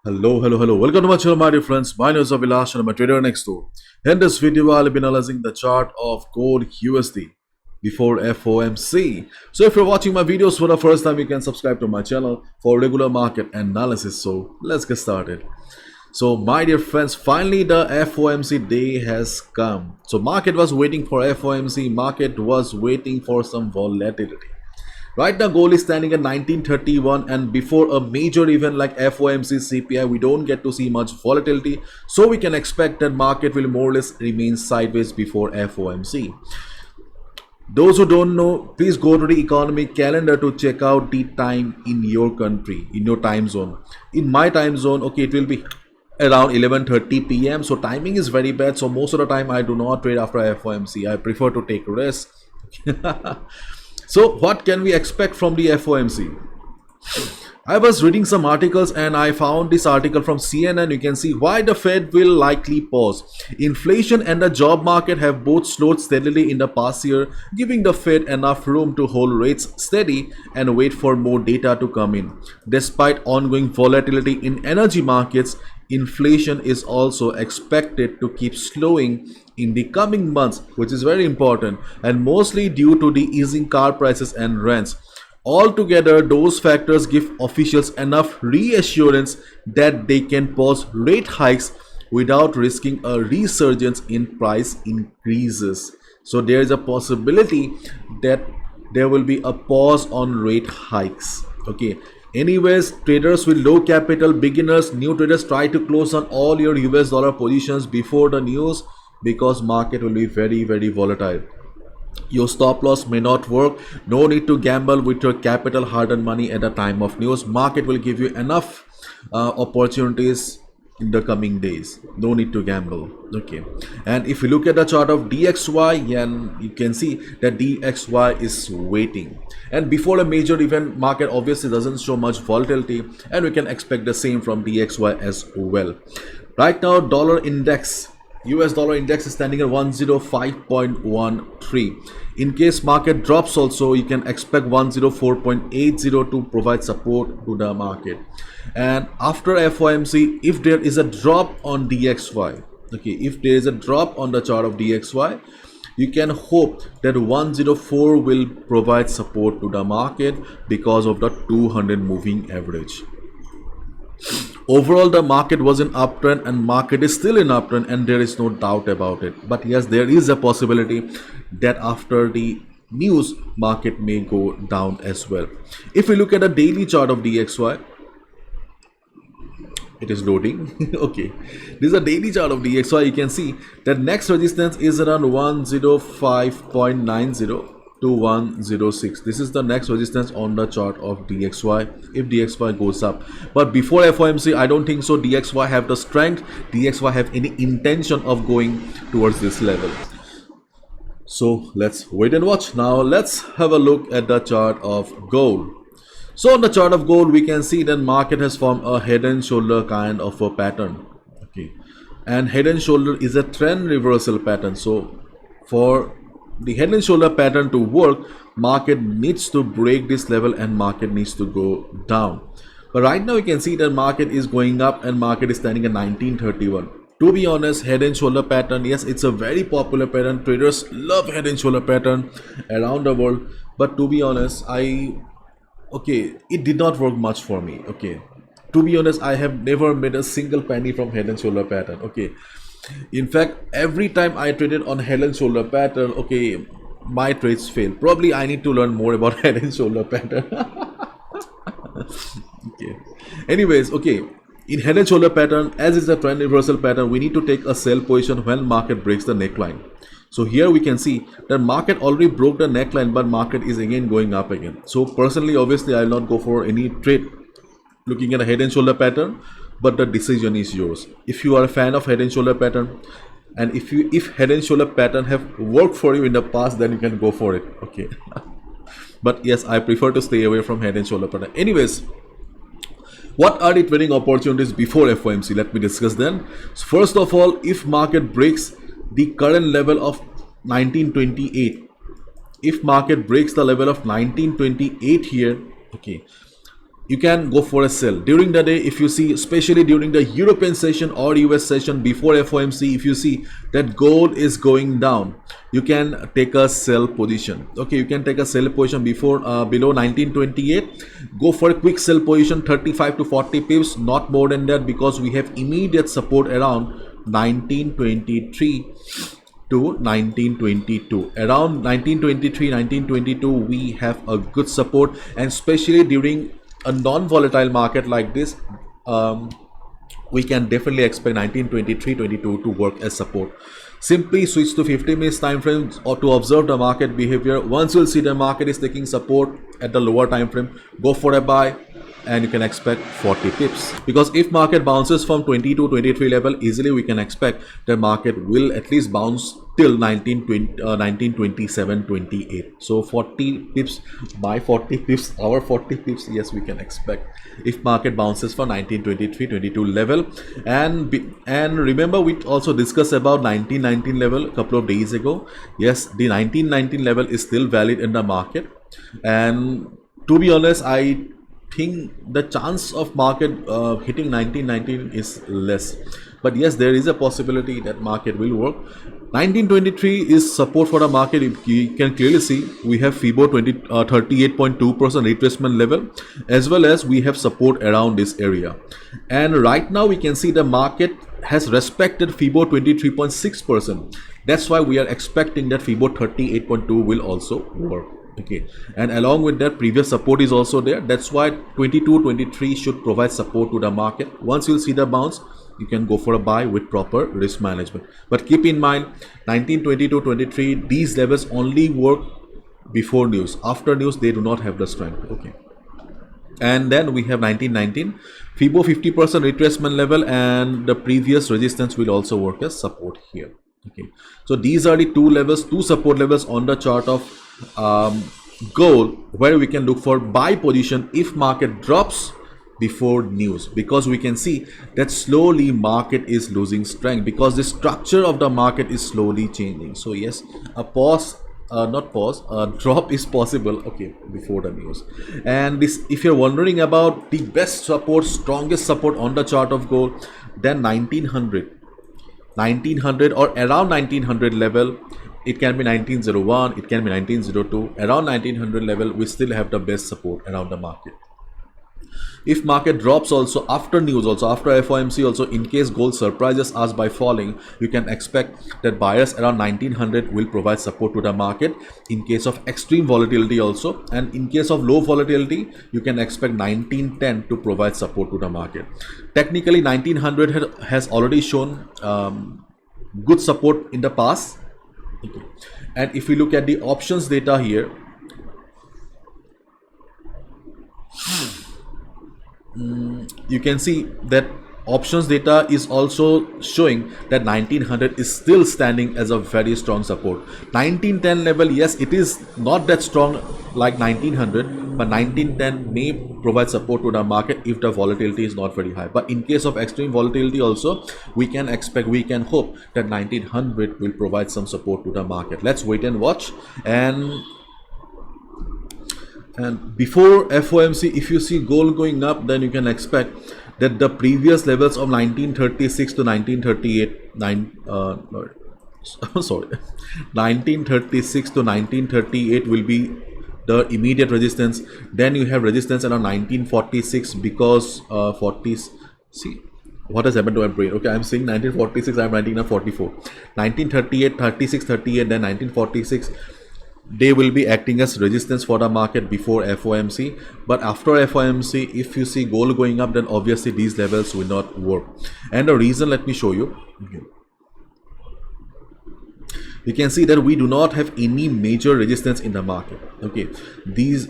Hello. Welcome to my channel, my dear friends. My name is Abhilash and I'm a trader next door. In this video, I'll be analyzing the chart of gold USD before FOMC. So if you're watching my videos for the first time, you can subscribe to my channel for regular market analysis. So let's get started. So my dear friends, finally the FOMC day has come. So market was waiting for FOMC. Market was waiting for some volatility. Right now, gold is standing at 1931, and before a major event like FOMC CPI, we don't get to see much volatility. So we can expect that market will more or less remain sideways before FOMC. Those who don't know, please go to the economic calendar to check out the time in your country, in your time zone. In my time zone, okay, it will be around 11:30 p.m. So timing is very bad. So most of the time I do not trade after FOMC. I prefer to take risks. So what can we expect from the FOMC? I was reading some articles and I found this article from CNN. You can see why the Fed will likely pause. Inflation and the job market have both slowed steadily in the past year, giving the Fed enough room to hold rates steady and wait for more data to come in. Despite ongoing volatility in energy markets, inflation is also expected to keep slowing in the coming months, which is very important, and mostly due to the easing car prices and rents. Altogether, those factors give officials enough reassurance that they can pause rate hikes without risking a resurgence in price increases. So there is a possibility that there will be a pause on rate hikes. Okay. Anyways, traders with low capital, beginners, new traders, try to close on all your US dollar positions before the news because market will be very volatile. Your stop loss may not work. No need to gamble with your capital, hard-earned money at the time of news. Market will give you enough opportunities in the coming days. No need to gamble. Okay, and if you look at the chart of DXY, and you can see that DXY is waiting, and before a major event, market obviously doesn't show much volatility, and we can expect the same from DXY as well. Right now, dollar index, US dollar index is standing at 105.13. In case market drops also, you can expect 104.80 to provide support to the market. And after FOMC, if there is a drop on DXY, okay, if there is a drop on the chart of DXY, you can hope that 104 will provide support to the market because of the 200 moving average. Overall, the market was in uptrend and market is still in uptrend, and there is no doubt about it. But yes, there is a possibility that after the news, market may go down as well. If we look at the daily chart of DXY, it is loading. Okay, this is a daily chart of DXY. You can see that next resistance is around 105.90 to 106. This is the next resistance on the chart of DXY if DXY goes up. But before FOMC, I don't think so DXY have the strength, DXY have any intention of going towards this level. So let's wait and watch. Now let's have a look at the chart of gold. So on the chart of gold, we can see that market has formed a head and shoulder kind of a pattern. Okay, and head and shoulder is a trend reversal pattern. So for the head and shoulder pattern to work, market needs to break this level and market needs to go down. But right now you can see that market is going up and market is standing at 1931. To be honest, head and shoulder pattern, yes, it's a very popular pattern. Traders love head and shoulder pattern around the world. But to be honest, it did not work much for me. Okay, to be honest, I have never made a single penny from head and shoulder pattern. Okay, in fact, every time I traded on head and shoulder pattern, okay, my trades fail. Probably I need to learn more about head and shoulder pattern. Okay, anyways, okay, in head and shoulder pattern, as is a trend reversal pattern, we need to take a sell position when market breaks the neckline. So here we can see that market already broke the neckline, but market is again going up again. So personally, obviously, I will not go for any trade looking at a head and shoulder pattern, but the decision is yours. If you are a fan of head and shoulder pattern, and if head and shoulder pattern have worked for you in the past, then you can go for it. Okay. But yes, I prefer to stay away from head and shoulder pattern. Anyways, what are the trading opportunities before FOMC? Let me discuss them. So first of all, if market breaks the current level of 1928, if market breaks the level of 1928 here, okay, you can go for a sell during the day. If you see, especially during the European session or US session before FOMC, if you see that gold is going down, you can take a sell position. Okay, you can take a sell position before below 1928. Go for a quick sell position, 35 to 40 pips, not more than that, because we have immediate support around 1923 to 1922. Around 1923, 1922 we have a good support, and especially during a non-volatile market like this, we can definitely expect 1923-22 to work as support. Simply switch to 50 minutes time frame or to observe the market behavior. Once you'll see the market is taking support at the lower time frame, go for a buy, and you can expect 40 pips, because if market bounces from 22 23 level, easily we can expect the market will at least bounce till 1927 28. So 40 pips, by 40 pips, our 40 pips, yes, we can expect if market bounces for 1923 22 level. And remember, we also discussed about 1919 level a couple of days ago. Yes, the 1919 level is still valid in the market, and to be honest, I think the chance of market hitting 1919 is less, but yes, there is a possibility that market will work. 1923 is support for the market. You can clearly see we have FIBO 38.2% retracement level, as well as we have support around this area. And right now we can see the market has respected FIBO 23.6%. That's why we are expecting that FIBO 38.2 will also work. Okay, and along with that, previous support is also there. That's why 22-23 should provide support to the market. Once you'll see the bounce, you can go for a buy with proper risk management. But keep in mind, 1922-23, these levels only work before news. After news, they do not have the strength. Okay, and then we have 1919 FIBO 50% retracement level, and the previous resistance will also work as support here. Okay, so these are the two support levels on the chart of gold, where we can look for buy position if market drops before news, because we can see that slowly market is losing strength, because the structure of the market is slowly changing. So yes, a drop is possible, okay, before the news. And this, if you're wondering about the best support, strongest support on the chart of gold, then 1900 or around 1900 level. It can be 1901, it can be 1902. Around 1900 level, we still have the best support around the market. If market drops also after news, also after FOMC, also in case gold surprises us by falling, you can expect that buyers around 1900 will provide support to the market in case of extreme volatility also. And in case of low volatility, you can expect 1910 to provide support to the market. Technically, 1900 has already shown good support in the past. Okay. And if we look at the options data here, you can see that options data is also showing that 1900 is still standing as a very strong support. 1910 level, yes, it is not that strong like 1900, but 1910 may provide support to the market if the volatility is not very high. But in case of extreme volatility also, we can hope that 1900 will provide some support to the market. Let's wait and watch. And before FOMC, if you see gold going up, then you can expect that the previous levels of 1936 to 1938, 1936 to 1938 will be the immediate resistance. Then you have resistance around 1946, because 40s. See what has happened to my brain. Okay, I'm saying 1946, I'm writing now 44. 1938, 36, 38, then 1946. They will be acting as resistance for the market before FOMC. But after FOMC, if you see gold going up, then obviously these levels will not work. And the reason, let me show you. Okay. You can see that we do not have any major resistance in the market. Okay, this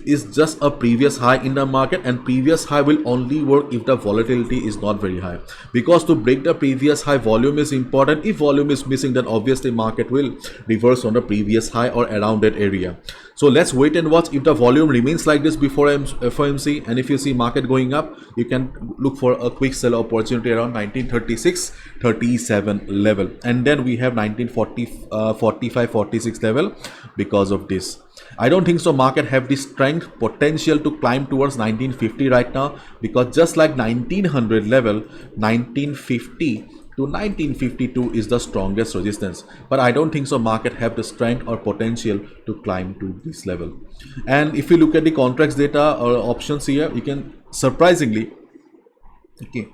is just a previous high in the market, and previous high will only work if the volatility is not very high, because to break the previous high, volume is important. If volume is missing, then obviously market will reverse on the previous high or around that area. So let's wait and watch if the volume remains like this before FOMC, and if you see market going up, you can look for a quick sell opportunity around 1936-37 level, and then we have 1945-46 level because of this. I don't think so market have the strength potential to climb towards 1950 right now, because just like 1900 level, 1950 to 1952 is the strongest resistance, but I don't think so market have the strength or potential to climb to this level. And if you look at the contracts data or options here, you can surprisingly, okay,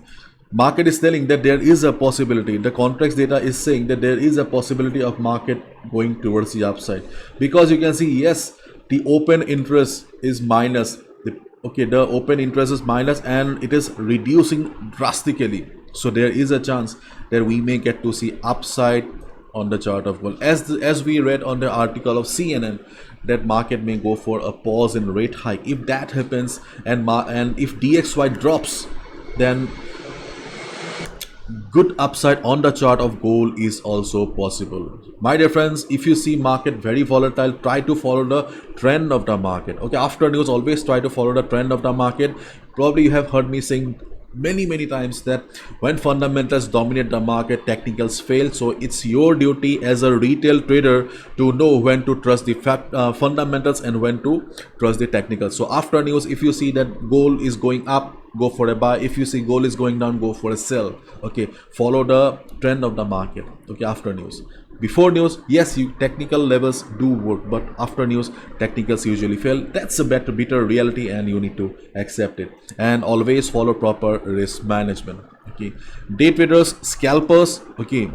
market is telling that there is a possibility, the contracts data is saying that there is a possibility of market going towards the upside, because you can see, yes, the open interest is minus, the open interest is minus and it is reducing drastically. So there is a chance that we may get to see upside on the chart of gold, as we read on the article of CNN, that market may go for a pause in rate hike. If that happens, and if DXY drops, then good upside on the chart of gold is also possible. My dear friends, if you see market very volatile, try to follow the trend of the market. Okay, after news, always try to follow the trend of the market. Probably you have heard me saying many times that when fundamentals dominate the market, technicals fail. So it's your duty as a retail trader to know when to trust the fundamentals and when to trust the technicals. So after news, if you see that gold is going up, go for a buy. If you see gold is going down, go for a sell. Okay, follow the trend of the market. Okay, after news. Before news, yes, technical levels do work, but after news, technicals usually fail. That's a bitter reality, and you need to accept it. And always follow proper risk management. Okay, day traders, scalpers. Okay,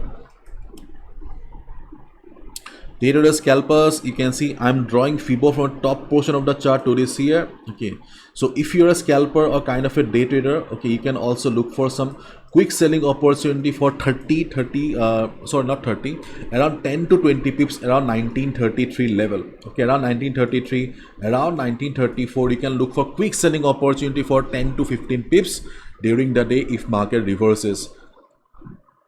day traders, scalpers, you can see I'm drawing Fibo from top portion of the chart to this here. Okay, so if you're a scalper or kind of a day trader, okay, you can also look for some quick selling opportunity for around 10 to 20 pips around 1933 level. Okay, around 1933, around 1934, you can look for quick selling opportunity for 10 to 15 pips during the day if market reverses.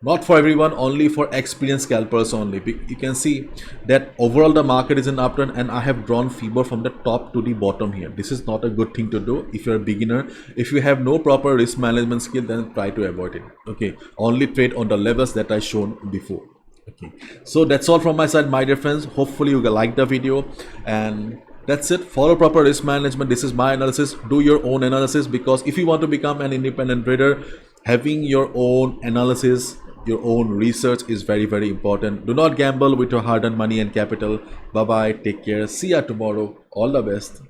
Not for everyone, only for experienced scalpers only. You can see that overall the market is in uptrend, and I have drawn Fibo from the top to the bottom here. This is not a good thing to do if you're a beginner. If you have no proper risk management skill, then try to avoid it. Okay, only trade on the levels that I shown before. Okay, so that's all from my side, my dear friends. Hopefully you like the video, and that's it. Follow proper risk management. This is my analysis. Do your own analysis, because if you want to become an independent trader, having your own analysis, your own research is very important. Do not gamble with your hard-earned money and capital. Bye bye, take care, see ya tomorrow, all the best.